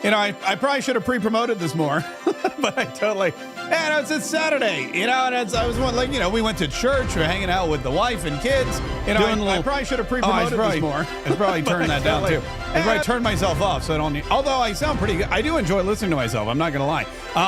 I probably should have pre-promoted this more, but I totally, it's Saturday, and I was like, we went to church, we're hanging out with the wife and kids, I probably should have pre-promoted this more. I probably turned that down too. I probably turned myself off, so I don't need, although I sound pretty good. I do enjoy listening to myself, I'm not going to lie.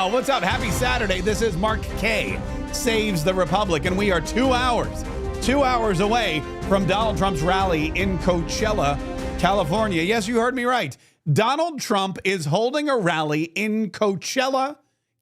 What's up? Happy Saturday. This is Mark Kaye Saves the Republic, and we are 2 hours away from Donald Trump's rally in Coachella, California. Yes, you heard me right. Donald Trump is holding a rally in Coachella,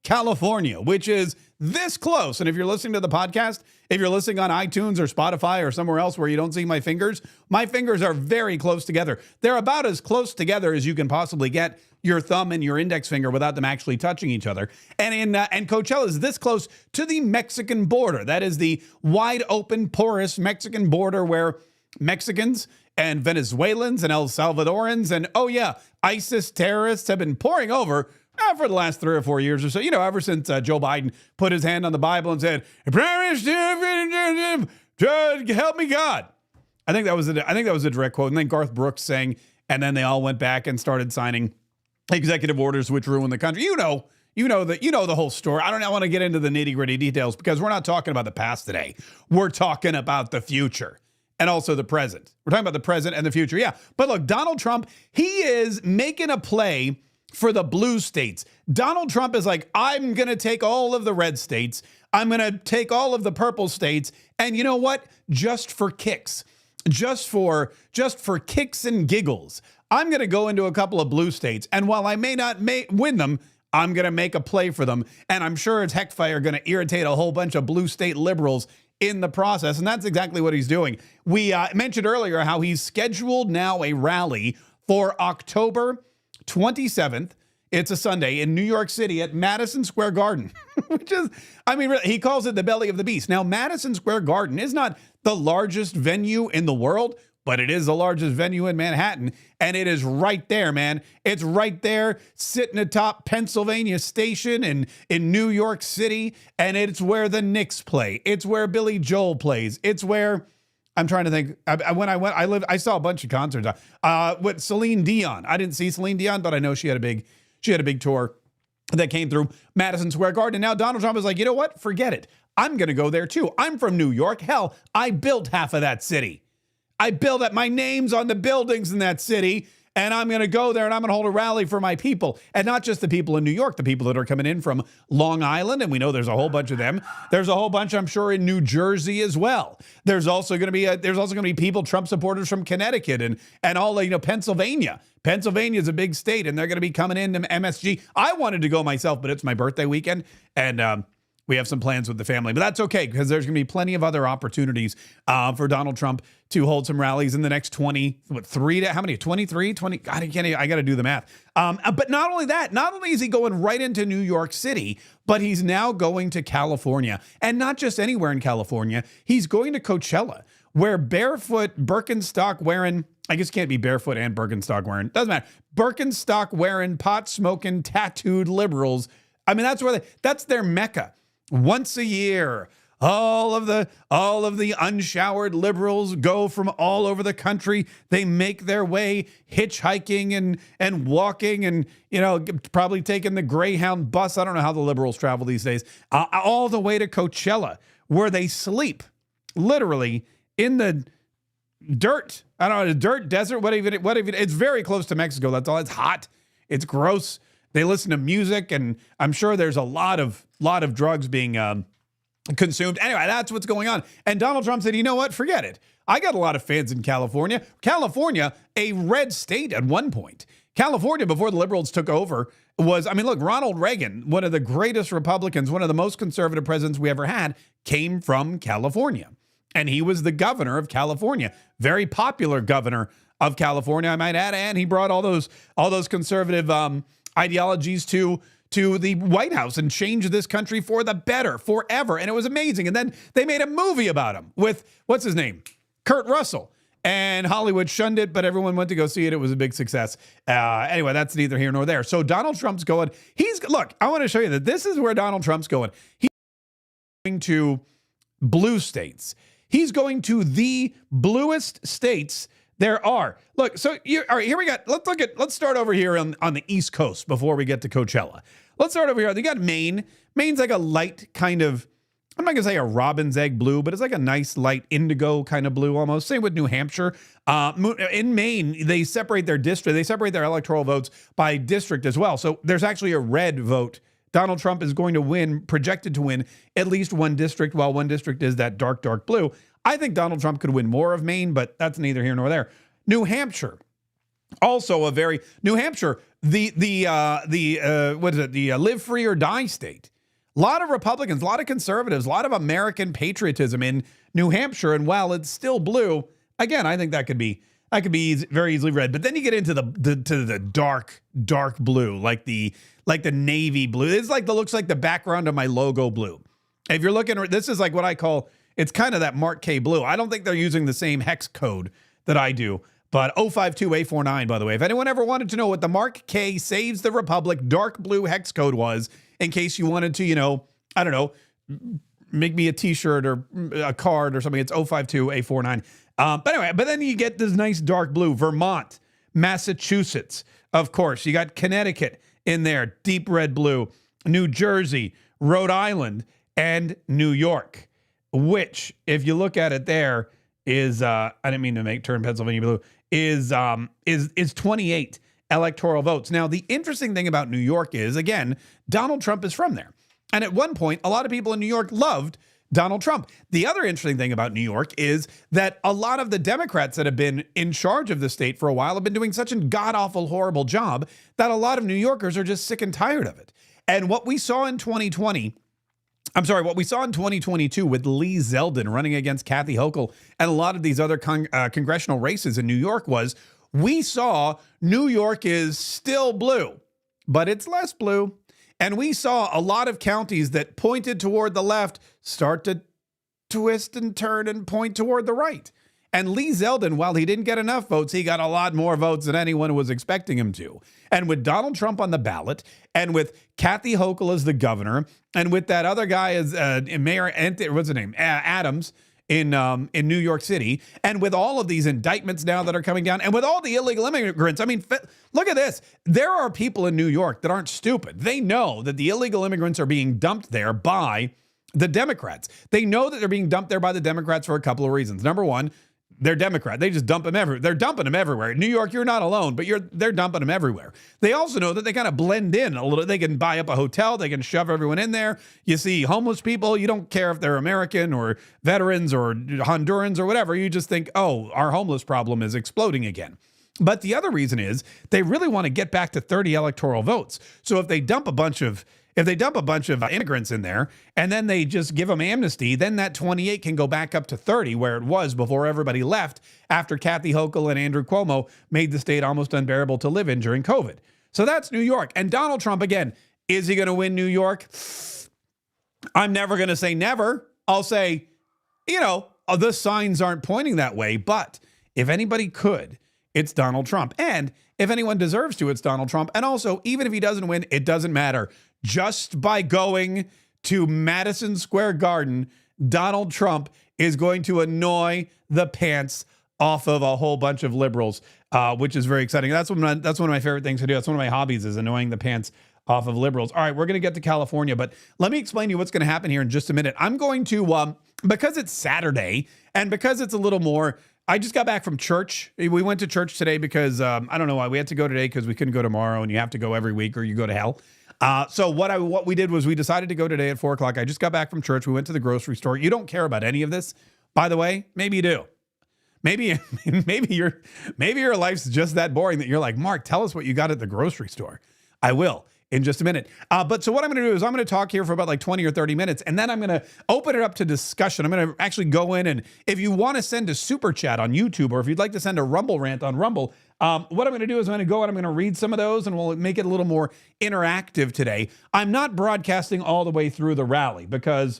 California, which is this close. And if you're listening to the podcast, if you're listening on iTunes or Spotify or somewhere else where you don't see my fingers are very close together. They're about as close together as you can possibly get your thumb and your index finger without them actually touching each other. And Coachella is this close to the Mexican border. That is the wide open, porous Mexican border where Mexicans and Venezuelans and El Salvadorans and, ISIS terrorists have been pouring over for the last 3 or 4 years or so. Ever since Joe Biden put his hand on the Bible and said, "Help me, God." I think that was a direct quote. And then Garth Brooks sang, and then they all went back and started signing executive orders which ruined the country. You know the whole story. I don't want to get into the nitty-gritty details because we're not talking about the past today. We're talking about the future. And also the present. We're talking about the present and the future. Yeah. But look, Donald Trump, he is making a play for the blue states. Donald Trump is like, I'm going to take all of the red states. I'm going to take all of the purple states. And you know what? Just for kicks, just for kicks and giggles, I'm going to go into a couple of blue states. And while I may not win them, I'm going to make a play for them. And I'm sure it's heckfire going to irritate a whole bunch of blue state liberals in the process, and that's exactly what he's doing. We mentioned earlier how he's scheduled now a rally for October 27th. It's a Sunday in New York City at Madison Square Garden, which is, he calls it the belly of the beast. Now, Madison Square Garden is not the largest venue in the world, but it is the largest venue in Manhattan, and it is right there, man. It's right there, sitting atop Pennsylvania Station in New York City, and it's where the Knicks play. It's where Billy Joel plays. It's where, I'm trying to think, I saw a bunch of concerts. With Celine Dion. I didn't see Celine Dion, but I know she had a big tour that came through Madison Square Garden. And now Donald Trump is like, you know what? Forget it. I'm going to go there too. I'm from New York. Hell, I built half of that city. I built it. My name's on the buildings in that city, and I'm going to go there and I'm going to hold a rally for my people. And not just the people in New York, the people that are coming in from Long Island, and we know there's a whole bunch of them. There's a whole bunch, I'm sure, in New Jersey as well. There's also going to be people, Trump supporters from Connecticut and all, Pennsylvania. Pennsylvania is a big state, and they're going to be coming into MSG. I wanted to go myself, but it's my birthday weekend, and we have some plans with the family, but that's okay because there's going to be plenty of other opportunities for Donald Trump to hold some rallies in the next 23? God, I got to do the math. But not only that, not only is he going right into New York City, but he's now going to California, and not just anywhere in California. He's going to Coachella, where barefoot Birkenstock wearing, I guess can't be barefoot and Birkenstock wearing, doesn't matter. Birkenstock wearing, pot smoking, tattooed liberals. That's their Mecca. Once a year, all of the unshowered liberals go from all over the country. They make their way hitchhiking and walking and, probably taking the Greyhound bus. I don't know how the liberals travel these days, all the way to Coachella, where they sleep literally in the dirt. I don't know, the dirt desert, whatever. It's very close to Mexico. That's all. It's hot. It's gross. They listen to music, and I'm sure there's a lot of drugs being consumed. Anyway, that's what's going on. And Donald Trump said, you know what? Forget it. I got a lot of fans in California. California, a red state at one point. California, before the liberals took over, was, Ronald Reagan, one of the greatest Republicans, one of the most conservative presidents we ever had, came from California. And he was the governor of California. Very popular governor of California, I might add. And he brought all those conservative ideologies to the White House and changed this country for the better forever. And it was amazing. And then they made a movie about him with, what's his name? Kurt Russell. And Hollywood shunned it, but everyone went to go see it. It was a big success. Anyway, that's neither here nor there. So Donald Trump's going, look, I want to show you that this is where Donald Trump's going. He's going to blue states. He's going to the bluest states There are. Look, so all right, here we got, let's start over here on the East Coast before we get to Coachella. Let's start over here. They got Maine. Maine's like a light kind of, I'm not going to say a robin's egg blue, but it's like a nice light indigo kind of blue almost. Same with New Hampshire. In Maine, they separate their district, they separate their electoral votes by district as well. So there's actually a red vote. Donald Trump is going to win, projected to win at least one district, while one district is that dark, dark blue. I think Donald Trump could win more of Maine, but that's neither here nor there. New Hampshire, also a very, New Hampshire, what is it? The live free or die state. A lot of Republicans, a lot of conservatives, a lot of American patriotism in New Hampshire. And while it's still blue, again, I think that could be very easily red. But then you get into the dark, dark blue, like the navy blue. It's like looks like the background of my logo blue. If you're looking, this is like what I call, it's kind of that Mark K blue. I don't think they're using the same hex code that I do. But 052A49, by the way, if anyone ever wanted to know what the Mark K Saves the Republic dark blue hex code was, in case you wanted to, I don't know, make me a t-shirt or a card or something, it's 052A49. But anyway, but then you get this nice dark blue. Vermont, Massachusetts, of course. You got Connecticut in there, deep red blue. New Jersey, Rhode Island, and New York, which, if you look at it there, is I didn't mean to turn Pennsylvania blue, is 28 electoral votes. Now, the interesting thing about New York is, again, Donald Trump is from there. And at one point, a lot of people in New York loved Donald Trump. The other interesting thing about New York is that a lot of the Democrats that have been in charge of the state for a while have been doing such a god-awful, horrible job that a lot of New Yorkers are just sick and tired of it. And what we saw in 2022 with Lee Zeldin running against Kathy Hochul and a lot of these other congressional races in New York was, we saw New York is still blue, but it's less blue. And we saw a lot of counties that pointed toward the left start to twist and turn and point toward the right. And Lee Zeldin, while he didn't get enough votes, he got a lot more votes than anyone was expecting him to. And with Donald Trump on the ballot, and with Kathy Hochul as the governor, and with that other guy as Mayor, what's his name, Adams in New York City, and with all of these indictments now that are coming down, and with all the illegal immigrants, I mean, look at this. There are people in New York that aren't stupid. They know that the illegal immigrants are being dumped there by the Democrats. They know that they're being dumped there by the Democrats for a couple of reasons. Number one, they're Democrat. They just dump them everywhere. They're dumping them everywhere. In New York, you're not alone, but they're dumping them everywhere. They also know that they kind of blend in a little. They can buy up a hotel. They can shove everyone in there. You see homeless people. You don't care if they're American or veterans or Hondurans or whatever. You just think, oh, our homeless problem is exploding again. But the other reason is they really want to get back to 30 electoral votes. So if they dump a bunch of immigrants in there and then they just give them amnesty, then that 28 can go back up to 30 where it was before everybody left after Kathy Hochul and Andrew Cuomo made the state almost unbearable to live in during COVID. So that's New York. And Donald Trump, again, is he going to win New York? I'm never going to say never. I'll say, the signs aren't pointing that way. But if anybody could, it's Donald Trump. And if anyone deserves to, it's Donald Trump. And also, even if he doesn't win, it doesn't matter. Just by going to Madison Square Garden, Donald Trump is going to annoy the pants off of a whole bunch of liberals, which is very exciting. That's one of my favorite things to do. That's one of my hobbies, is annoying the pants off of liberals. All right, we're going to get to California, but let me explain to you what's going to happen here in just a minute. I'm going to, because it's Saturday and because it's a little more, I just got back from church. We went to church today because I don't know why we had to go today because we couldn't go tomorrow, and you have to go every week or you go to hell. So what we did was we decided to go today at 4:00. I just got back from church. We went to the grocery store. You don't care about any of this, by the way. Maybe you do. Maybe your life's just that boring that you're like, Mark, tell us what you got at the grocery store. I will in just a minute. But so what I'm going to do is I'm going to talk here for about like 20 or 30 minutes, and then I'm going to open it up to discussion. I'm going to actually go in, and if you want to send a super chat on YouTube, or if you'd like to send a Rumble rant on Rumble, what I'm going to do is I'm going to go and I'm going to read some of those, and we'll make it a little more interactive today. I'm not broadcasting all the way through the rally because,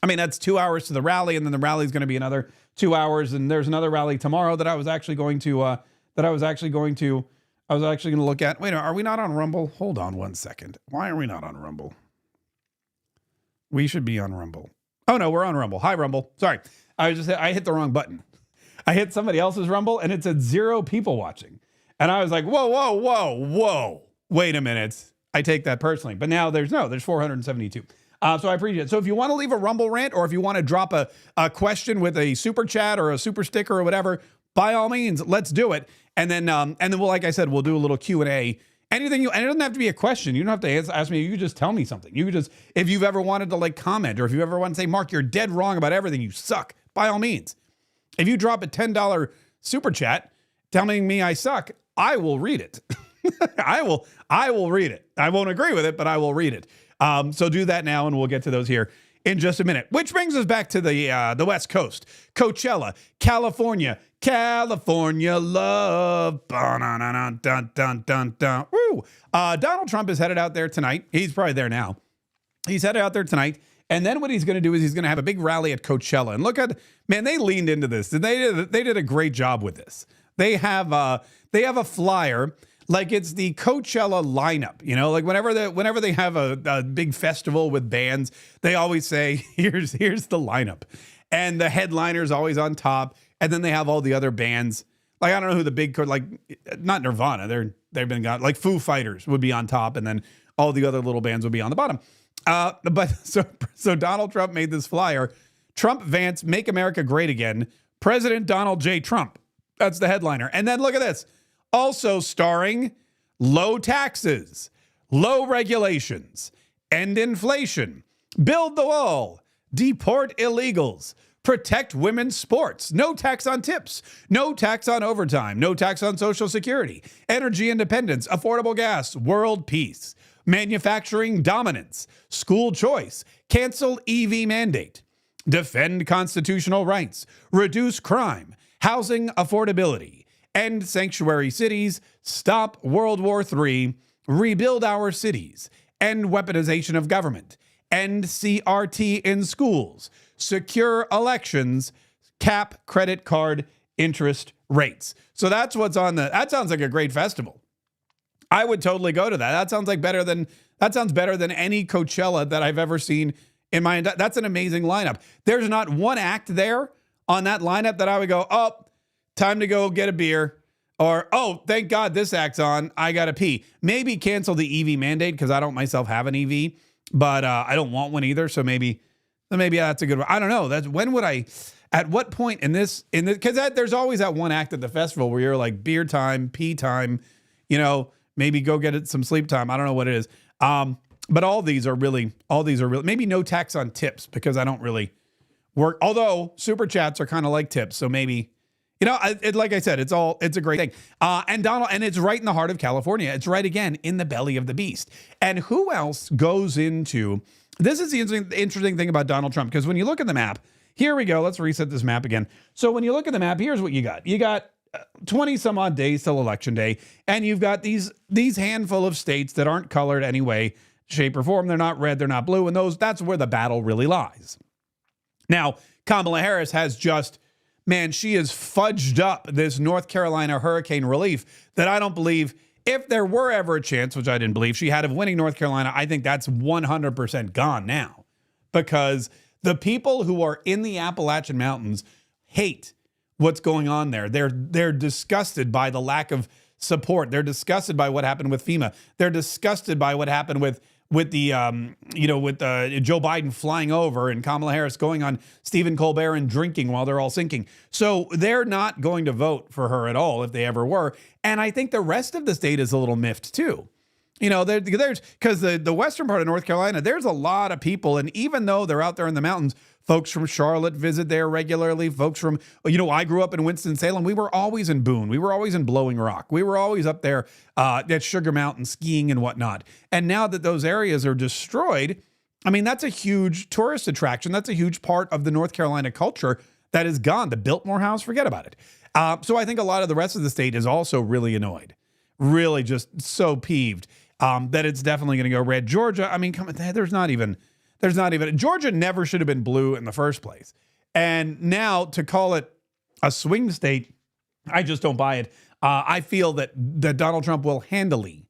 that's 2 hours to the rally, and then the rally is going to be another 2 hours, and there's another rally tomorrow that I was actually going to look at. Wait, are we not on Rumble? Hold on one second. Why are we not on Rumble? We should be on Rumble. Oh no, we're on Rumble. Hi, Rumble. Sorry, I hit the wrong button. I hit somebody else's Rumble and it said 0 people watching. And I was like, whoa, whoa, whoa, whoa. Wait a minute. I take that personally. But now there's 472. So I appreciate it. So if you want to leave a Rumble rant or if you want to drop a question with a super chat or a super sticker or whatever, by all means, let's do it. And then we'll, like I said, we'll do a little Q&A. And it doesn't have to be a question. You don't have to ask me. You can just tell me something. You can just, if you've ever wanted to like comment or if you ever want to say, Mark, you're dead wrong about everything. You suck. By all means. If you drop a $10 super chat telling me I suck, I will read it. I will read it. I won't agree with it, but I will read it. So do that now, and we'll get to those here in just a minute. Which brings us back to the West Coast, Coachella, California love. Dun, dun, dun, dun, dun. Woo! Donald Trump is headed out there tonight. He's probably there now. He's headed out there tonight. And then what he's going to do is he's going to have a big rally at Coachella. And look at, man, they leaned into this. They did a great job with this. They have a flyer like it's the Coachella lineup. You know, like whenever they have a big festival with bands, they always say, here's the lineup. And the headliner's always on top. And then they have all the other bands. Like, I don't know who the big, like, not Nirvana. They've been got, like Foo Fighters would be on top. And then all the other little bands would be on the bottom. But so Donald Trump made this flyer. Trump Vance, Make America Great Again. President Donald J. Trump. That's the headliner. And then look at this. Also starring low taxes, low regulations, end inflation, build the wall, deport illegals, protect women's sports, no tax on tips, no tax on overtime, no tax on Social Security, energy independence, affordable gas, world peace, manufacturing dominance, school choice, cancel EV mandate, defend constitutional rights, reduce crime, housing affordability, end sanctuary cities, stop World War III, rebuild our cities, end weaponization of government, end CRT in schools, secure elections, cap credit card interest rates. So that's what's on that sounds like a great festival. I would totally go to that. That sounds better than any Coachella that I've ever seen in my, that's an amazing lineup. There's not one act there on that lineup that I would go, oh, time to go get a beer, or, oh, thank God this act's on, I gotta pee. Maybe cancel the EV mandate because I don't myself have an EV, but I don't want one either. So maybe that's a good one. I don't know. At what point in this, because there's always that one act at the festival where you're like beer time, pee time, you know, maybe go get it some sleep time. I don't know what it is. But all these are really, maybe no tax on tips because I don't really work. Although super chats are kind of like tips. So maybe, you know, like I said, it's a great thing. And it's right in the heart of California. It's right again in the belly of the beast. And who else goes into, this is the interesting thing about Donald Trump. Because when you look at the map, here we go. Let's reset this map again. So when you look at the map, here's what you got. You got 20 some odd days till election day. And you've got these handful of states that aren't colored any way, shape or form. They're not red. They're not blue. And that's where the battle really lies. Now, Kamala Harris has just, man, she has fudged up this North Carolina hurricane relief that I don't believe, if there were ever a chance, which I didn't believe she had of winning North Carolina, I think that's 100% gone now. Because the people who are in the Appalachian Mountains hate what's going on there. They're disgusted by the lack of support. They're disgusted by what happened with FEMA. They're disgusted by what happened with Joe Biden flying over and Kamala Harris going on Stephen Colbert and drinking while they're all sinking. So they're not going to vote for her at all if they ever were. And I think the rest of the state is a little miffed too. You know, there's because the western part of North Carolina, there's a lot of people. And even though they're out there in the mountains, folks from Charlotte visit there regularly. Folks from, I grew up in Winston-Salem. We were always in Boone. We were always in Blowing Rock. We were always up there at Sugar Mountain skiing and whatnot. And now that those areas are destroyed, I mean, that's a huge tourist attraction. That's a huge part of the North Carolina culture that is gone. The Biltmore House, forget about it. So I think a lot of the rest of the state is also really annoyed, really just so peeved that it's definitely going to go red. Georgia, I mean, there's not even, Georgia never should have been blue in the first place. And now to call it a swing state, I just don't buy it. I feel that Donald Trump will handily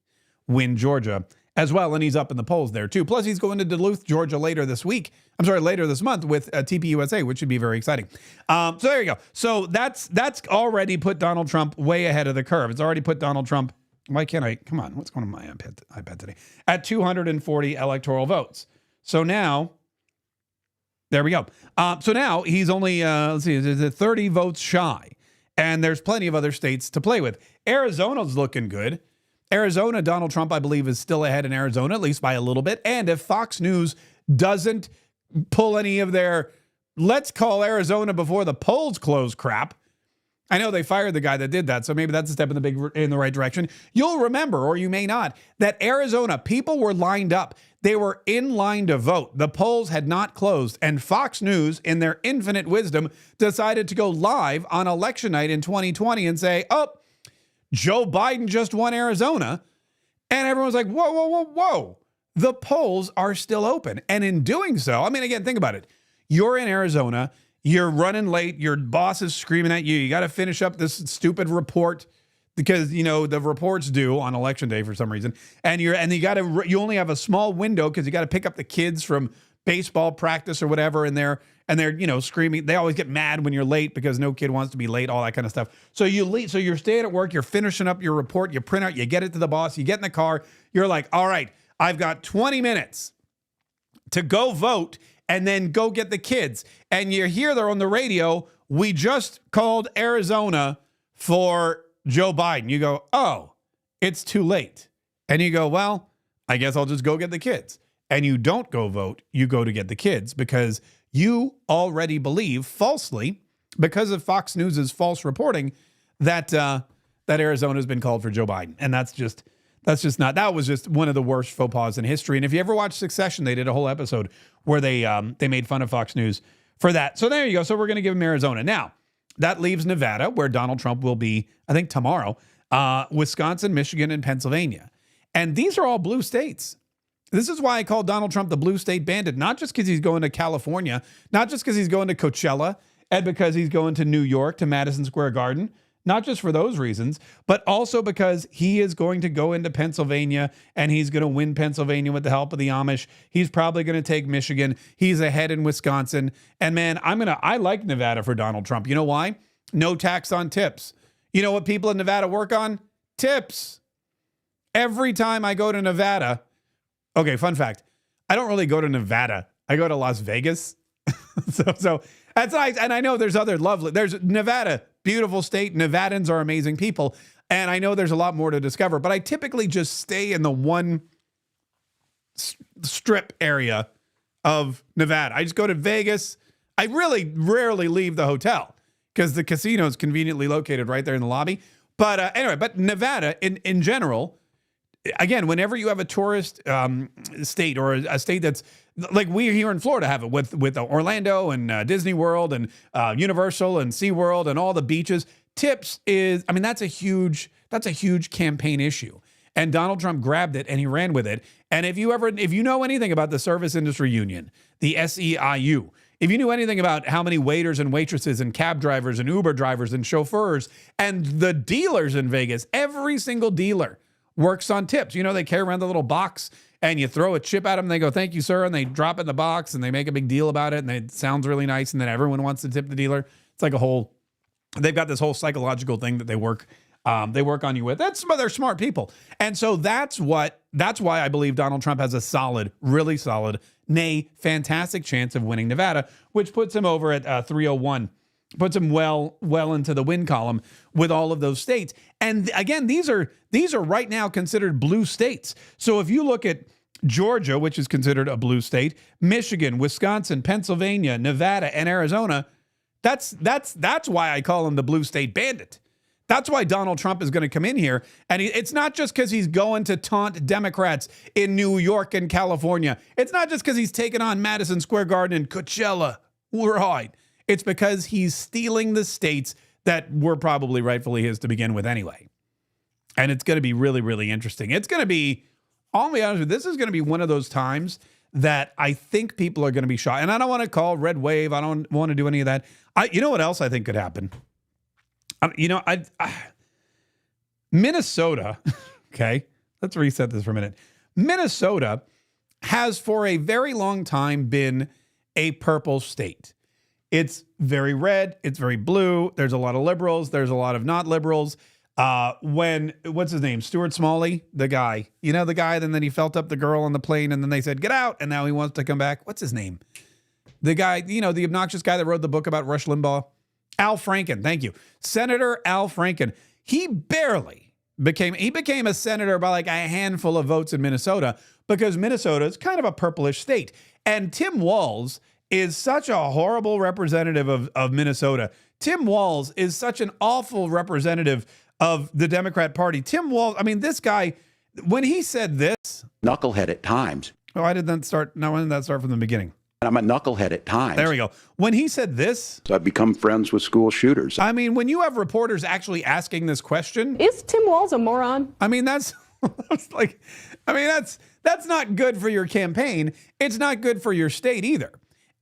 win Georgia. as well, and he's up in the polls there too. Plus, he's going to Duluth, Georgia later this month with TPUSA, which should be very exciting. So there you go. So that's already put Donald Trump way ahead of the curve. It's already put Donald Trump. Why can't I? Come on, what's going on my iPad today? At 240 electoral votes. So now, there we go. So now he's only 30 votes shy, and there's plenty of other states to play with. Arizona's looking good. Arizona, Donald Trump, I believe, is still ahead in Arizona, at least by a little bit. And if Fox News doesn't pull any of their let's call Arizona before the polls close crap, I know they fired the guy that did that, so maybe that's a step in the right direction. You'll remember, or you may not, that Arizona, people were lined up. They were in line to vote. The polls had not closed, and Fox News, in their infinite wisdom, decided to go live on election night in 2020 and say, oh, Joe Biden just won Arizona. And everyone's like, whoa, whoa, whoa, whoa. The polls are still open. And in doing so, I mean, again, think about it. You're in Arizona. You're running late. Your boss is screaming at you. You got to finish up this stupid report because, you know, the report's due on election day for some reason. And you only have a small window because you got to pick up the kids from baseball practice or whatever. And they're, you know, screaming. They always get mad when you're late because no kid wants to be late, all that kind of stuff. So you're staying at work. You're finishing up your report. You print out, you get it to the boss. You get in the car. You're like, all right, I've got 20 minutes to go vote and then go get the kids. And you hear there on the radio, we just called Arizona for Joe Biden. You go, oh, it's too late. And you go, well, I guess I'll just go get the kids. And you don't go vote. You go to get the kids because you already believe falsely, because of Fox News's false reporting, that Arizona has been called for Joe Biden. And that was just one of the worst faux pas in history. And if you ever watch Succession, they did a whole episode where they made fun of Fox News for that. So there you go. So we're going to give him Arizona. Now, that leaves Nevada, where Donald Trump will be, I think, tomorrow, Wisconsin, Michigan, and Pennsylvania. And these are all blue states. This is why I call Donald Trump the blue state bandit, not just because he's going to California, not just because he's going to Coachella, and because he's going to New York, to Madison Square Garden. Not just for those reasons, but also because he is going to go into Pennsylvania and he's going to win Pennsylvania with the help of the Amish. He's probably going to take Michigan. He's ahead in Wisconsin. And man, I like Nevada for Donald Trump. You know why? No tax on tips. You know what people in Nevada work on? Tips. Every time I go to Nevada, okay, fun fact, I don't really go to Nevada. I go to Las Vegas. So that's nice. And I know there's Nevada, beautiful state. Nevadans are amazing people. And I know there's a lot more to discover, but I typically just stay in the one strip area of Nevada. I just go to Vegas. I really rarely leave the hotel because the casino is conveniently located right there in the lobby. But anyway, but Nevada in general, again, whenever you have a tourist state or a state that's like we here in Florida have it with Orlando and Disney World and Universal and SeaWorld and all the beaches, tips is, I mean, that's a huge campaign issue. And Donald Trump grabbed it and he ran with it. And if you know anything about the Service Industry Union, the SEIU, if you knew anything about how many waiters and waitresses and cab drivers and Uber drivers and chauffeurs and the dealers in Vegas, every single dealer works on tips. You know, they carry around the little box and you throw a chip at them and they go, thank you, sir. And they drop it in the box and they make a big deal about it. And it sounds really nice. And then everyone wants to tip the dealer. It's like they've got this whole psychological thing that they work on you with. They're smart people. And so that's why I believe Donald Trump has a really solid, nay, fantastic chance of winning Nevada, which puts him over at 301. Puts him well into the win column with all of those states. And again, these are right now considered blue states. So if you look at Georgia, which is considered a blue state, Michigan, Wisconsin, Pennsylvania, Nevada, and Arizona, that's why I call him the blue state bandit. That's why Donald Trump is going to come in here. And it's not just because he's going to taunt Democrats in New York and California. It's not just because he's taking on Madison Square Garden and Coachella. Right. It's because he's stealing the states that were probably rightfully his to begin with anyway. And it's going to be really, really interesting. It's going to be, I'll be honest with you, this is going to be one of those times that I think people are going to be shocked. And I don't want to call red wave. I don't want to do any of that. You know what else I think could happen? Minnesota, okay, let's reset this for a minute. Minnesota has for a very long time been a purple state. It's very red. It's very blue. There's a lot of liberals. There's a lot of not liberals. What's his name? Stuart Smalley, the guy, the guy, then he felt up the girl on the plane and then they said, get out. And now he wants to come back. What's his name? The guy, the obnoxious guy that wrote the book about Rush Limbaugh. Al Franken. Thank you. Senator Al Franken. He became a senator by like a handful of votes in Minnesota because Minnesota is kind of a purplish state. And Tim Walz is such a horrible representative of Minnesota. Tim Walz is such an awful representative of the Democrat Party. Tim Walz, this guy, when he said this. Knucklehead at times. Oh, why did that start from the beginning? I'm a knucklehead at times. There we go. When he said this. So I've become friends with school shooters. When you have reporters actually asking this question. Is Tim Walz a moron? That's not good for your campaign. It's not good for your state either.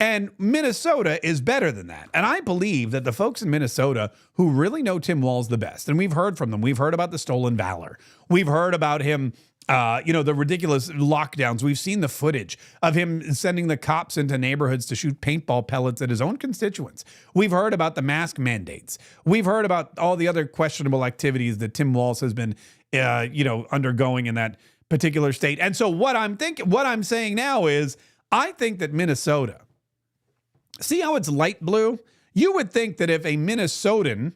And Minnesota is better than that. And I believe that the folks in Minnesota who really know Tim Walz the best, and we've heard from them, we've heard about the stolen valor. We've heard about him, the ridiculous lockdowns. We've seen the footage of him sending the cops into neighborhoods to shoot paintball pellets at his own constituents. We've heard about the mask mandates. We've heard about all the other questionable activities that Tim Walz has been, undergoing in that particular state. And so what I'm saying now is I think that Minnesota, see how it's light blue? You would think that if a Minnesotan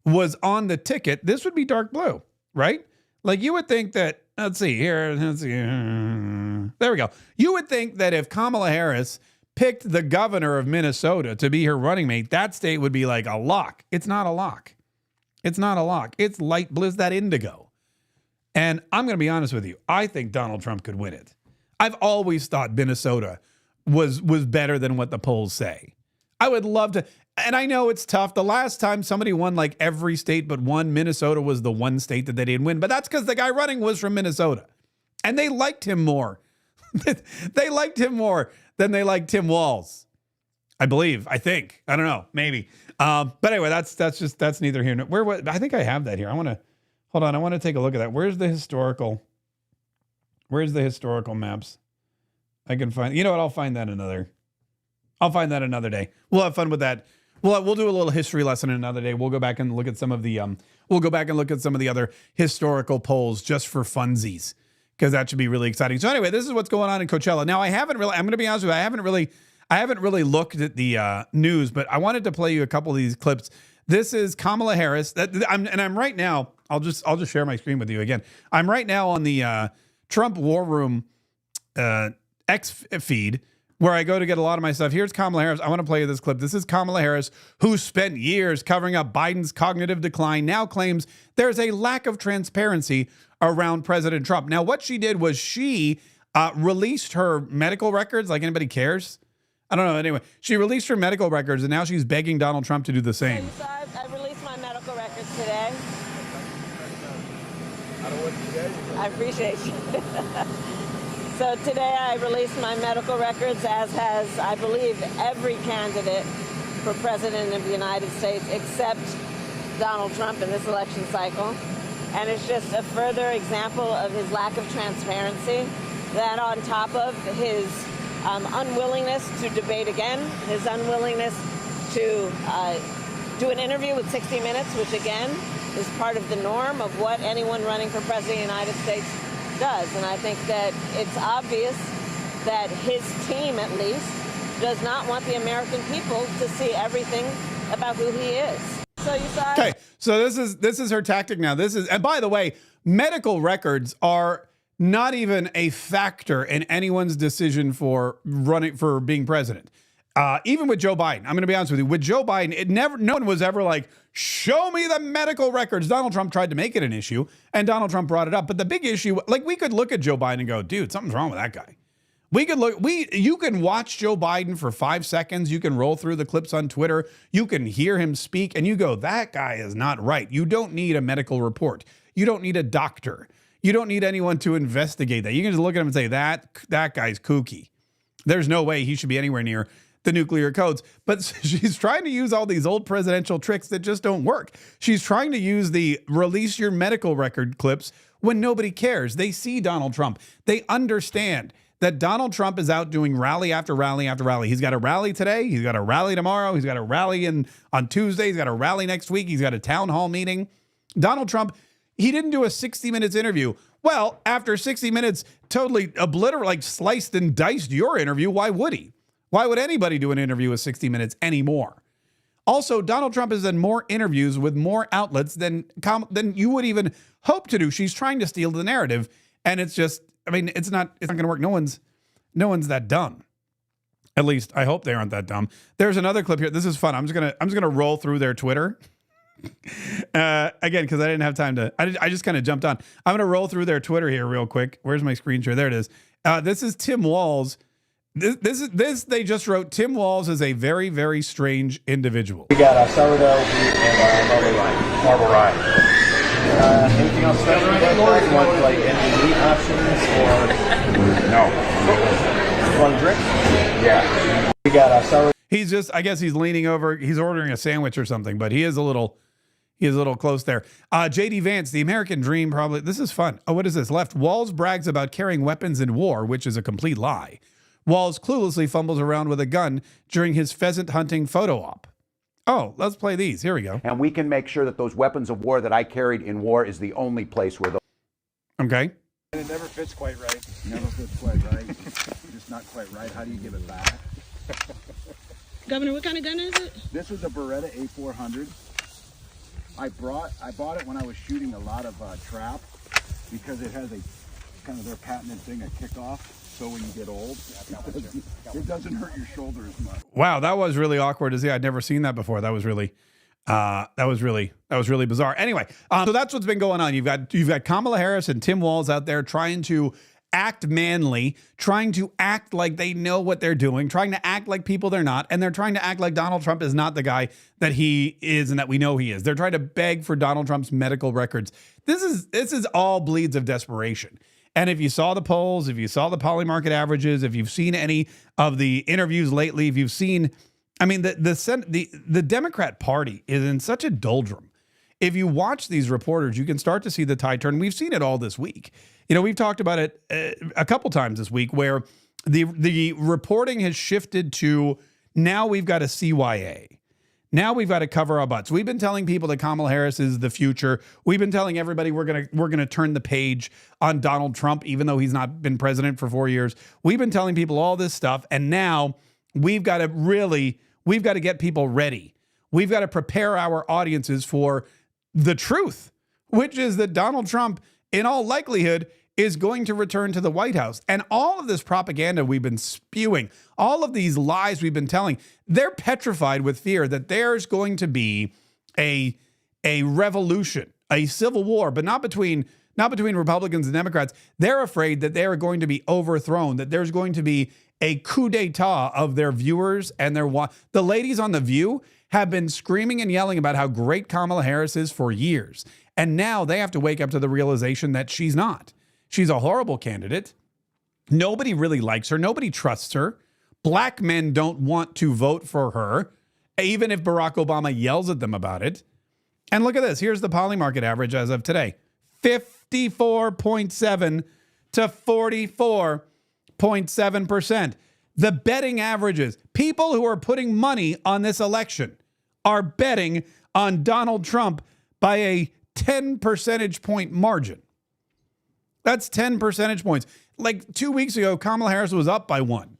was on the ticket, this would be dark blue, right? Like you would think that, let's see here. There we go. You would think that if Kamala Harris picked the governor of Minnesota to be her running mate, that state would be like a lock. It's not a lock. It's not a lock. It's light blue, it's that indigo. And I'm going to be honest with you. I think Donald Trump could win it. I've always thought Minnesota was better than what the polls say. I would love to. And I know it's tough. The last time somebody won like every state but one, Minnesota was the one state that they didn't win. But that's because the guy running was from Minnesota. And they liked him more. They liked him more than they liked Tim Walz. I think. I don't know. Maybe. But anyway, that's neither here nor where. I think I have that here. I want to take a look at that. Where's the historical maps? I can find, I'll find that another day. We'll have fun with that. We'll do a little history lesson another day. We'll go back and look at some of the other historical polls just for funsies, because that should be really exciting. So anyway, this is what's going on in Coachella. Now I'm going to be honest with you. I haven't really looked at the news, but I wanted to play you a couple of these clips. This is Kamala Harris. I'm right now. I'll just share my screen with you again. I'm right now on the Trump War Room X feed, where I go to get a lot of my stuff. Here's Kamala Harris. I want to play you this clip. This is Kamala Harris, who spent years covering up Biden's cognitive decline, now claims there's a lack of transparency around President Trump. Now, what she did was she released her medical records, like anybody cares. I don't know. Anyway, she released her medical records, and now she's begging Donald Trump to do the same. I released my medical records today. I appreciate you. So today I released my medical records, as has, I believe, every candidate for president of the United States except Donald Trump in this election cycle. And it's just a further example of his lack of transparency, that on top of his unwillingness to debate again, his unwillingness to do an interview with 60 Minutes, which again is part of the norm of what anyone running for president of the United States does. And I think that it's obvious that his team, at least, does not want the American people to see everything about who he is. So you saw. Okay, so this is her tactic now. And by the way, medical records are not even a factor in anyone's decision for being president. Even with Joe Biden, I'm going to be honest with you. With Joe Biden, no one was ever like, show me the medical records. Donald Trump tried to make it an issue, and Donald Trump brought it up. But the big issue, like, we could look at Joe Biden and go, dude, something's wrong with that guy. You can watch Joe Biden for 5 seconds. You can roll through the clips on Twitter. You can hear him speak, and you go, that guy is not right. You don't need a medical report. You don't need a doctor. You don't need anyone to investigate that. You can just look at him and say, that guy's kooky. There's no way he should be anywhere near the nuclear codes. But she's trying to use all these old presidential tricks that just don't work. She's trying to use the release your medical record clips when nobody cares. They see Donald Trump. They understand that Donald Trump is out doing rally after rally after rally. He's got a rally today. He's got a rally tomorrow. He's got a rally on Tuesday. He's got a rally next week. He's got a town hall meeting. Donald Trump, he didn't do a 60 minutes interview. Well, after 60 minutes, totally like sliced and diced your interview. Why would he? Why would anybody do an interview with 60 minutes anymore? Also, Donald Trump has done more interviews with more outlets than you would even hope to do. She's trying to steal the narrative, and it's just, I mean, it's not going to work. No one's that dumb. At least I hope they aren't that dumb. There's another clip here. This is fun. I'm just gonna roll through their Twitter. Again, because I didn't have time to. I just kind of jumped on. I'm gonna roll through their Twitter here real quick. Where's my screen share? There it is. This is Tim Walz. This they just wrote. Tim Walz is a very, very strange individual. We got sourdough wheat and marble rye. Anything else special you guys like? Want like any meat options or no? Want a drink? Yeah. We got sourdough. He's just, I guess he's leaning over. He's ordering a sandwich or something, but he is a little close there. JD Vance, the American dream, probably. This is fun. Oh, what is this? Left. Walz brags about carrying weapons in war, which is a complete lie. Walz cluelessly fumbles around with a gun during his pheasant hunting photo op. Oh, let's play these. Here we go. And we can make sure that those weapons of war that I carried in war is the only place where those. Okay. And it never fits quite right. Never fits quite right. Just not quite right. How do you give it back? Governor, what kind of gun is it? This was a Beretta A400. I bought it when I was shooting a lot of trap because it has a kind of their patented thing, a kickoff. So when you get old, it doesn't hurt your shoulder as much. Wow, that was really awkward to see. I'd never seen that before. That was really bizarre. Anyway, so that's what's been going on. You've got Kamala Harris and Tim Walz out there trying to act manly, trying to act like they know what they're doing, trying to act like people they're not, and they're trying to act like Donald Trump is not the guy that he is and that we know he is. They're trying to beg for Donald Trump's medical records. This is all bleeds of desperation. And if you saw the polls, if you saw the poly market averages, if you've seen any of the interviews lately, if you've seen, I mean, the Democrat Party is in such a doldrum. If you watch these reporters, you can start to see the tide turn. We've seen it all this week. You know, we've talked about it a couple times this week where the reporting has shifted to now we've got a CYA. Now we've got to cover our butts. We've been telling people that Kamala Harris is the future. We've been telling everybody we're gonna turn the page on Donald Trump, even though he's not been president for 4 years. We've been telling people all this stuff, and now we've got to get people ready. We've got to prepare our audiences for the truth, which is that Donald Trump, in all likelihood, is going to return to the White House. And all of this propaganda we've been spewing, all of these lies we've been telling, they're petrified with fear that there's going to be a revolution, a civil war, but not between Republicans and Democrats. They're afraid that they are going to be overthrown, that there's going to be a coup d'etat of their viewers and the ladies on The View have been screaming and yelling about how great Kamala Harris is for years. And now they have to wake up to the realization that she's not. She's a horrible candidate. Nobody really likes her. Nobody trusts her. Black men don't want to vote for her, even if Barack Obama yells at them about it. And look at this. Here's the poly market average as of today. 54.7 to 44.7%. The betting averages, people who are putting money on this election are betting on Donald Trump by a 10 percentage point margin. That's 10 percentage points. Like 2 weeks ago, Kamala Harris was up by 1.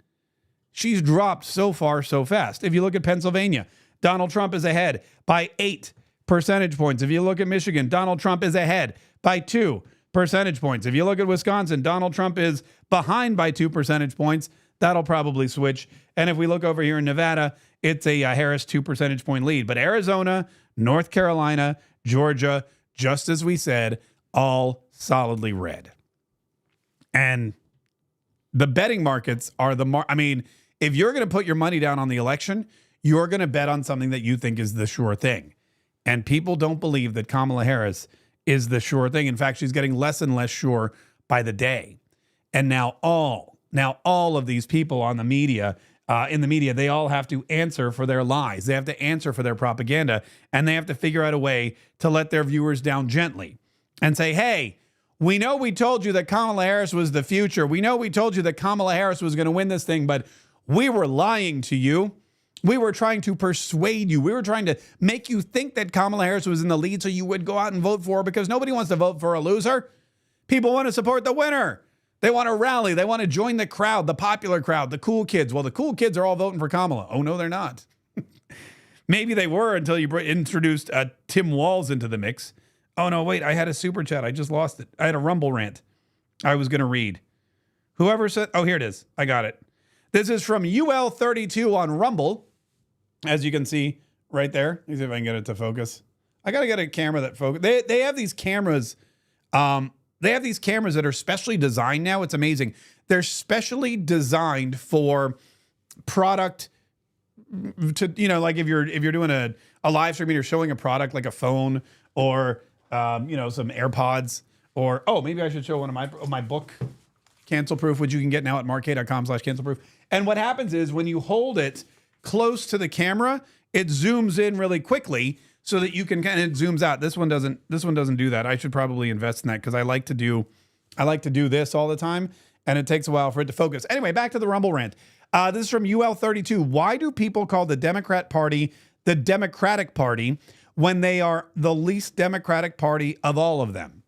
She's dropped so far, so fast. If you look at Pennsylvania, Donald Trump is ahead by 8 percentage points. If you look at Michigan, Donald Trump is ahead by 2 percentage points. If you look at Wisconsin, Donald Trump is behind by 2 percentage points. That'll probably switch. And if we look over here in Nevada, it's a Harris 2 percentage point lead. But Arizona, North Carolina, Georgia, just as we said, all solidly red. And the betting markets are I mean, if you're going to put your money down on the election, you're going to bet on something that you think is the sure thing. And people don't believe that Kamala Harris is the sure thing. In fact, she's getting less and less sure by the day. And now all of these people on the media, in the media, they all have to answer for their lies. They have to answer for their propaganda, and they have to figure out a way to let their viewers down gently and say, hey, we know we told you that Kamala Harris was the future. We know we told you that Kamala Harris was going to win this thing, but we were lying to you. We were trying to persuade you. We were trying to make you think that Kamala Harris was in the lead so you would go out and vote for her, because nobody wants to vote for a loser. People want to support the winner. They want to rally. They want to join the crowd, the popular crowd, the cool kids. Well, the cool kids are all voting for Kamala. Oh, no, they're not. Maybe they were until you introduced Tim Walz into the mix. Oh, no, wait, I had a super chat. I just lost it. I had a Rumble rant I was going to read. Whoever said, oh, here it is. I got it. This is from UL32 on Rumble. As you can see right there. Let me see if I can get it to focus. I got to get a camera that focus. They have these cameras. They have these cameras that are specially designed now. It's amazing. They're specially designed for product to, you know, like if you're doing a live stream and you're showing a product like a phone or, you know, some AirPods or, oh, maybe I should show one of my book, Cancel Proof, which you can get now at mark.com/cancelproof. And what happens is when you hold it close to the camera, it zooms in really quickly so that you can kind of, it zooms out. This one doesn't do that. I should probably invest in that because I like to do this all the time and it takes a while for it to focus. Anyway, back to the Rumble rant. This is from UL32. Why do people call the Democrat Party the Democratic Party when they are the least democratic party of all of them?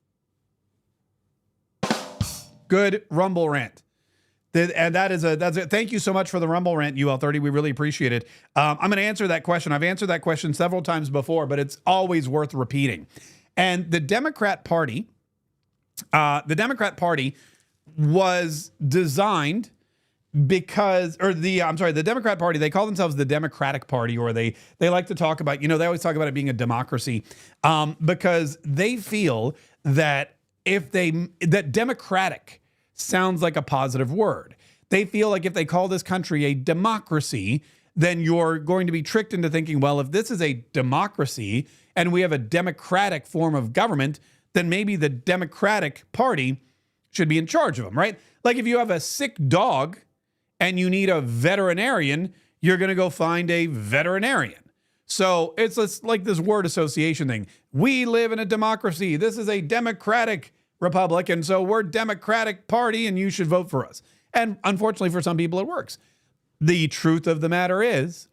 Good Rumble rant. And that's it. Thank you so much for the Rumble rant, UL30. We really appreciate it. I'm going to answer that question. I've answered that question several times before, but it's always worth repeating. And the Democrat Party was designed because, the Democrat Party, they call themselves the Democratic Party, or they like to talk about, you know, they always talk about it being a democracy, because they feel that that democratic sounds like a positive word. They feel like if they call this country a democracy, then you're going to be tricked into thinking, well, if this is a democracy and we have a democratic form of government, then maybe the Democratic Party should be in charge of them, right? Like if you have a sick dog and you need a veterinarian, you're going to go find a veterinarian. So it's like this word association thing. We live in a democracy. This is a democratic republic, and so we're Democratic Party, and you should vote for us. And unfortunately, for some people, it works. The truth of the matter is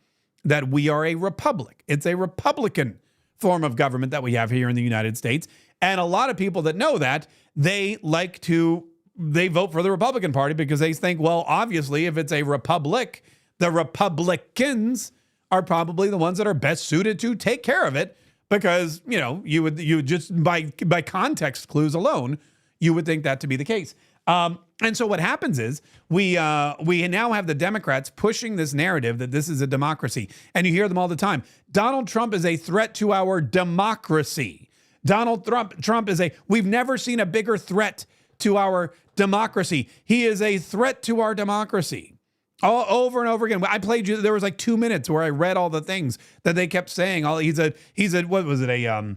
that we are a republic. It's a Republican form of government that we have here in the United States. And a lot of people that know that, they vote for the Republican Party because they think, well, obviously, if it's a republic, the Republicans are probably the ones that are best suited to take care of it. Because, you know, you would just by context clues alone, you would think that to be the case. And so what happens is we now have the Democrats pushing this narrative that this is a democracy. And you hear them all the time. Donald Trump is a threat to our democracy. Donald Trump is we've never seen a bigger threat to our democracy. He is a threat to our democracy. All over and over again. I played you. There was like 2 minutes where I read all the things that they kept saying. He's what was it? I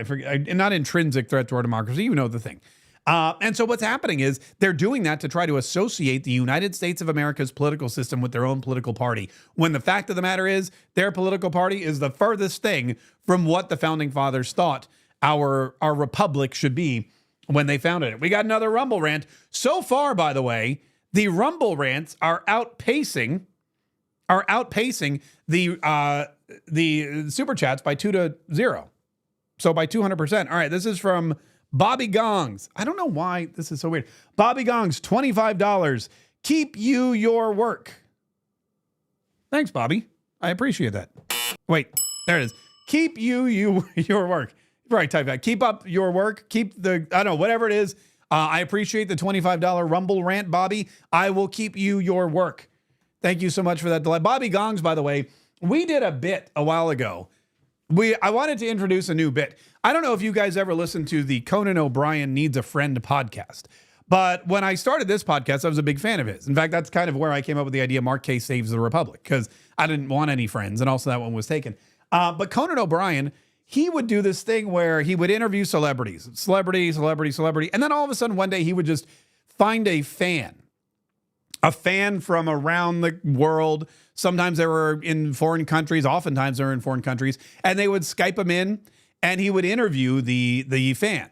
forget. Not intrinsic threat to our democracy. You know the thing. And so what's happening is they're doing that to try to associate the United States of America's political system with their own political party. When the fact of the matter is their political party is the furthest thing from what the founding fathers thought our republic should be when they founded it. We got another Rumble rant. So far, by the way, the Rumble rants are outpacing the super chats by 2-0. So by 200%. All right, this is from Bobby Gongs. I don't know why this is so weird. Bobby Gongs, $25. Keep you your work. Thanks, Bobby. I appreciate that. Wait, there it is. Keep you your work. Right, type that. Keep up your work. Keep I don't know, whatever it is. I appreciate the $25 Rumble rant, Bobby. I will keep you your work. Thank you so much for that delay. Bobby Gongs, by the way, we did a bit a while ago. I wanted to introduce a new bit. I don't know if you guys ever listened to the Conan O'Brien Needs a Friend podcast, but when I started this podcast, I was a big fan of his. In fact, that's kind of where I came up with the idea Mark Kaye Saves the Republic, because I didn't want any friends, and also that one was taken. But Conan O'Brien, he would do this thing where he would interview celebrities, celebrity, and then all of a sudden one day he would just find a fan a fan from around the world. Sometimes they were in foreign countries. Oftentimes they were in foreign countries. And they would Skype him in, and he would interview the fan.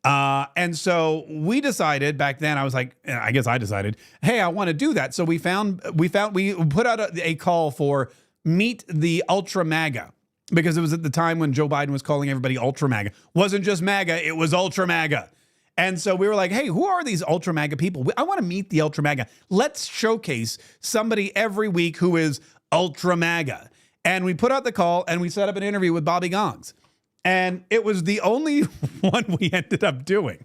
And so we decided back then, I was like, I guess I decided, hey, I want to do that. So we put out a call for Meet the Ultra MAGA, because it was at the time when Joe Biden was calling everybody Ultra MAGA. Wasn't just MAGA, it was Ultra MAGA. And so we were like, hey, who are these Ultra MAGA people? I want to meet the Ultra MAGA. Let's showcase somebody every week who is Ultra MAGA. And we put out the call, and we set up an interview with Bobby Gongs. And it was the only one we ended up doing.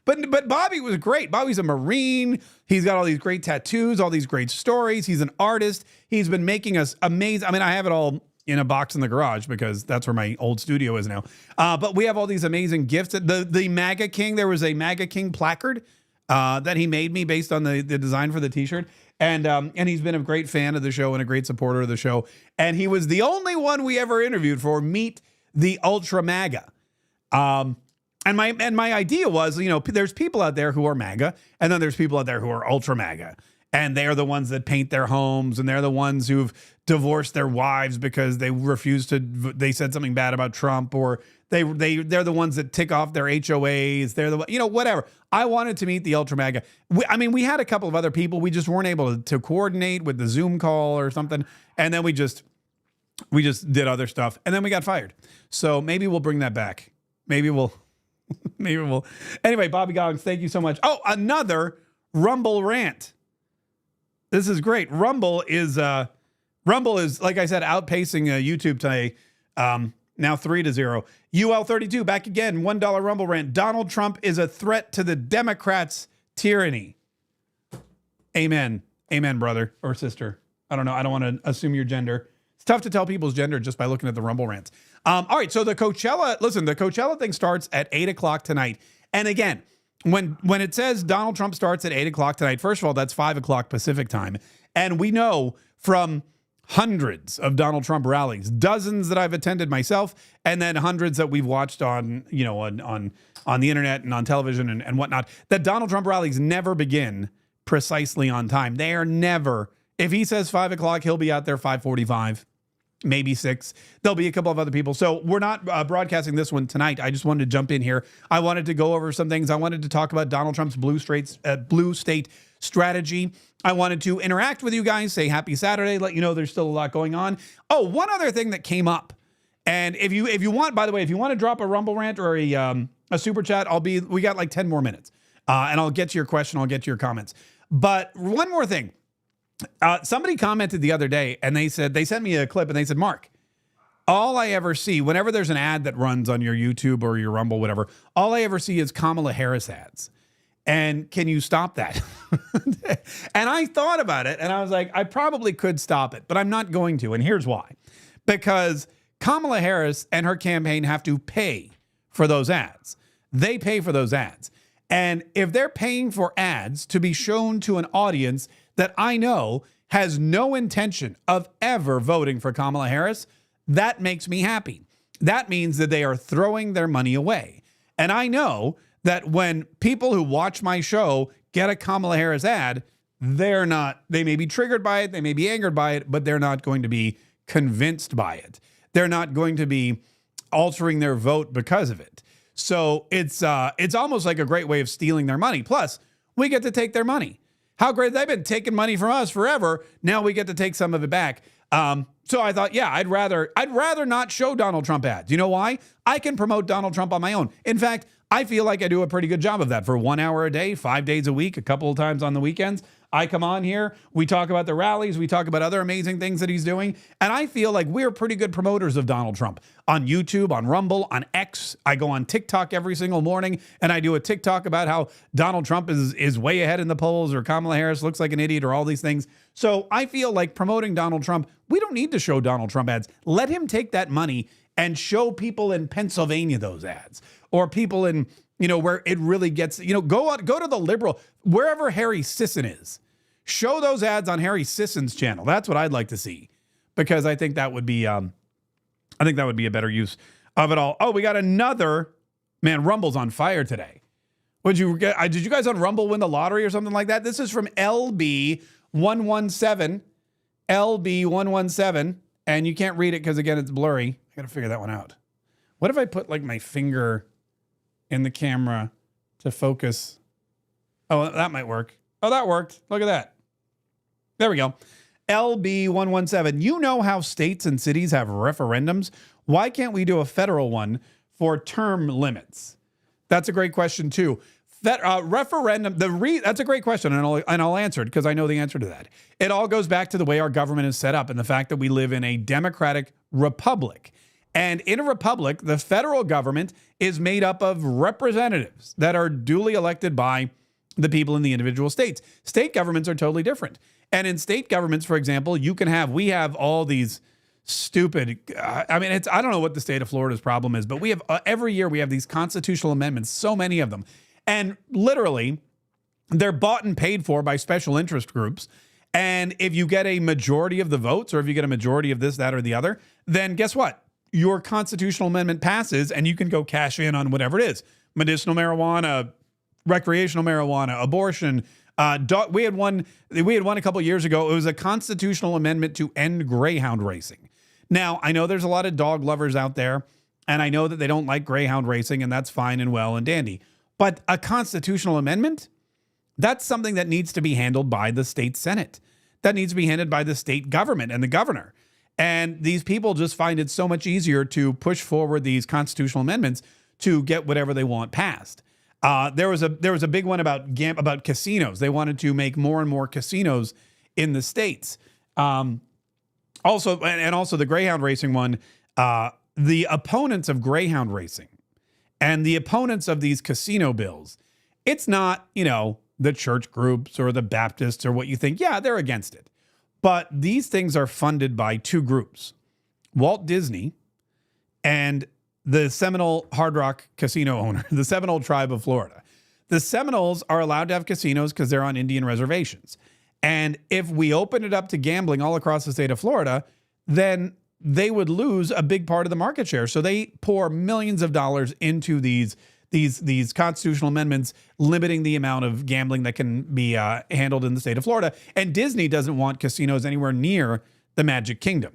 But Bobby was great. Bobby's a Marine. He's got all these great tattoos, all these great stories. He's an artist. He's been making us amazing. I mean, I have it all in a box in the garage because that's where my old studio is now. But we have all these amazing gifts. The MAGA King, there was a MAGA King placard that he made me based on the design for the t-shirt. And he's been a great fan of the show and a great supporter of the show. And he was the only one we ever interviewed for Meet the Ultra MAGA. And my idea was, there's people out there who are MAGA, and then there's people out there who are Ultra MAGA. And they're the ones that paint their homes, and they're the ones who've divorced their wives because they they said something bad about Trump, or they're the ones that tick off their HOAs. They're the, whatever. I wanted to meet the Ultra MAGA. We had a couple of other people. We just weren't able to coordinate with the Zoom call or something. And then we just did other stuff, and then we got fired. So maybe we'll bring that back. Maybe we'll. Anyway, Bobby Gongs, thank you so much. Oh, another Rumble rant. This is great. Rumble is, like I said, outpacing YouTube today. Now 3-0. UL32 back again. $1 Rumble rant. Donald Trump is a threat to the Democrats' tyranny. Amen. Amen, brother or sister. I don't know. I don't want to assume your gender. It's tough to tell people's gender just by looking at the Rumble rants. All right. So the Coachella thing starts at 8:00 tonight. And again, when it says Donald Trump starts at 8:00 tonight, first of all, that's 5:00 Pacific time. And we know from hundreds of Donald Trump rallies, dozens that I've attended myself, and then hundreds that we've watched on the internet and on television and whatnot, that Donald Trump rallies never begin precisely on time. They are never, if he says 5:00, he'll be out there 5:45. Maybe 6. There'll be a couple of other people. So we're not broadcasting this one tonight. I just wanted to jump in here. I wanted to go over some things. I wanted to talk about Donald Trump's blue state strategy. I wanted to interact with you guys, say happy Saturday, let you know there's still a lot going on. Oh, one other thing that came up. And if you want, by the way, if you want to drop a Rumble rant or a super chat, we got like 10 more minutes. And I'll get to your question. I'll get to your comments. But one more thing. Somebody commented the other day, and they sent me a clip, and they said, Mark, all I ever see, whenever there's an ad that runs on your YouTube or your Rumble, whatever, all I ever see is Kamala Harris ads. And can you stop that? And I thought about it, and I was like, I probably could stop it, but I'm not going to. And here's why. Because Kamala Harris and her campaign have to pay for those ads. They pay for those ads. And if they're paying for ads to be shown to an audience that I know has no intention of ever voting for Kamala Harris, that makes me happy. That means that they are throwing their money away. And I know that when people who watch my show get a Kamala Harris ad, they may be triggered by it, they may be angered by it, but they're not going to be convinced by it. They're not going to be altering their vote because of it. So it's almost like a great way of stealing their money. Plus, we get to take their money. How great. They've been taking money from us forever. Now we get to take some of it back. So I thought, yeah, I'd rather not show Donald Trump ads. You know why? I can promote Donald Trump on my own. In fact, I feel like I do a pretty good job of that for 1 hour a day, 5 days a week, a couple of times on the weekends. I come on here, we talk about the rallies, we talk about other amazing things that he's doing, and I feel like we're pretty good promoters of Donald Trump. On YouTube, on Rumble, on X, I go on TikTok every single morning, and I do a TikTok about how Donald Trump is way ahead in the polls, or Kamala Harris looks like an idiot, or all these things. So I feel like promoting Donald Trump, we don't need to show Donald Trump ads. Let him take that money and show people in Pennsylvania those ads, or people in, where it really gets, go to the liberal, wherever Harry Sisson is. Show those ads on Harry Sisson's channel. That's what I'd like to see, because I think that would be, a better use of it all. Oh, we got another, man, Rumble's on fire today. Would you get? Did you guys on Rumble win the lottery or something like that? This is from LB117. LB117. And you can't read it because, again, it's blurry. I got to figure that one out. What if I put like my finger in the camera to focus? Oh, that might work. Oh, that worked. Look at that. There we go. LB117. You know how states and cities have referendums? Why can't we do a federal one for term limits? That's a great question, too. Referendum, that's a great question, and I'll answer it because I know the answer to that. It all goes back to the way our government is set up and the fact that we live in a democratic republic. And in a republic, the federal government is made up of representatives that are duly elected by the people in the individual states. State governments are totally different. And in state governments, for example, we have all these stupid, I don't know what the state of Florida's problem is, but we have, every year we have these constitutional amendments, so many of them. And literally, they're bought and paid for by special interest groups. And if you get a majority of the votes, or if you get a majority of this, that, or the other, then guess what? Your constitutional amendment passes and you can go cash in on whatever it is. Medicinal marijuana, recreational marijuana, abortion. We had one a couple of years ago. It was a constitutional amendment to end greyhound racing. Now, I know there's a lot of dog lovers out there, and I know that they don't like greyhound racing, and that's fine and well and dandy. But a constitutional amendment, that's something that needs to be handled by the state Senate. That needs to be handled by the state government and the governor. And these people just find it so much easier to push forward these constitutional amendments to get whatever they want passed. There was a big one about casinos. They wanted to make more and more casinos in the states. Also the greyhound racing one. The opponents of greyhound racing and the opponents of these casino bills, it's not, the church groups or the Baptists or what you think. Yeah, they're against it. But these things are funded by two groups, Walt Disney and the Seminole Hard Rock casino owner, the Seminole tribe of Florida. The Seminoles are allowed to have casinos because they're on Indian reservations. And if we open it up to gambling all across the state of Florida, then they would lose a big part of the market share. So they pour millions of dollars into these constitutional amendments limiting the amount of gambling that can be handled in the state of Florida. And Disney doesn't want casinos anywhere near the Magic Kingdom.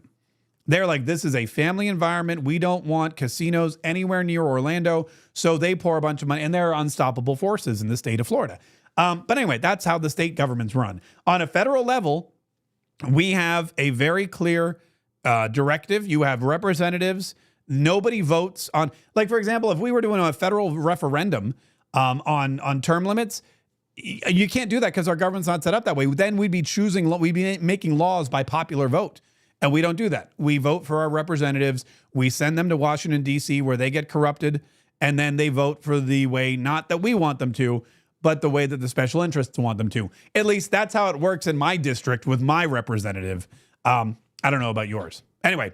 They're like, this is a family environment. We don't want casinos anywhere near Orlando. So they pour a bunch of money, and they're unstoppable forces in the state of Florida. But anyway, that's how the state governments run. On a federal level, we have a very clear directive. You have representatives. Nobody votes on, like, for example, if we were doing a federal referendum on term limits, you can't do that because our government's not set up that way. Then we'd be making laws by popular vote. And we don't do that. We vote for our representatives. We send them to Washington, D.C., where they get corrupted. And then they vote for the way, not that we want them to, but the way that the special interests want them to. At least that's how it works in my district with my representative. I don't know about yours. Anyway,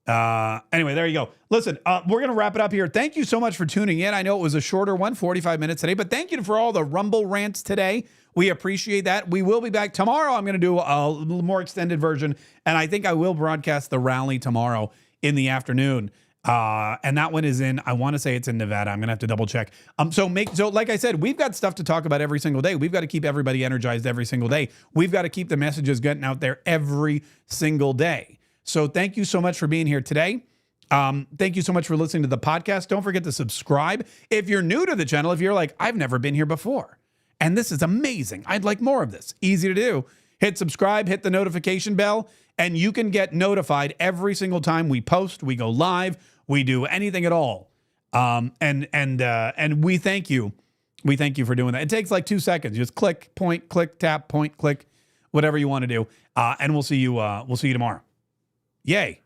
there you go. Listen, we're going to wrap it up here. Thank you so much for tuning in. I know it was a shorter one, 45 minutes today, but thank you for all the Rumble rants today. We appreciate that. We will be back tomorrow. I'm going to do a little more extended version, and I think I will broadcast the rally tomorrow in the afternoon. And that one is I want to say it's in Nevada. I'm going to have to double check. So like I said, we've got stuff to talk about every single day. We've got to keep everybody energized every single day. We've got to keep the messages getting out there every single day. So thank you so much for being here today. Thank you so much for listening to the podcast. Don't forget to subscribe. If you're new to the channel, if you're like, I've never been here before, and this is amazing, I'd like more of this. Easy to do. Hit subscribe, hit the notification bell, and you can get notified every single time we post, we go live, we do anything at all. And we thank you. We thank you for doing that. It takes like 2 seconds. Just click, point, click, tap, point, click, whatever you want to do. And we'll see you tomorrow. Yay.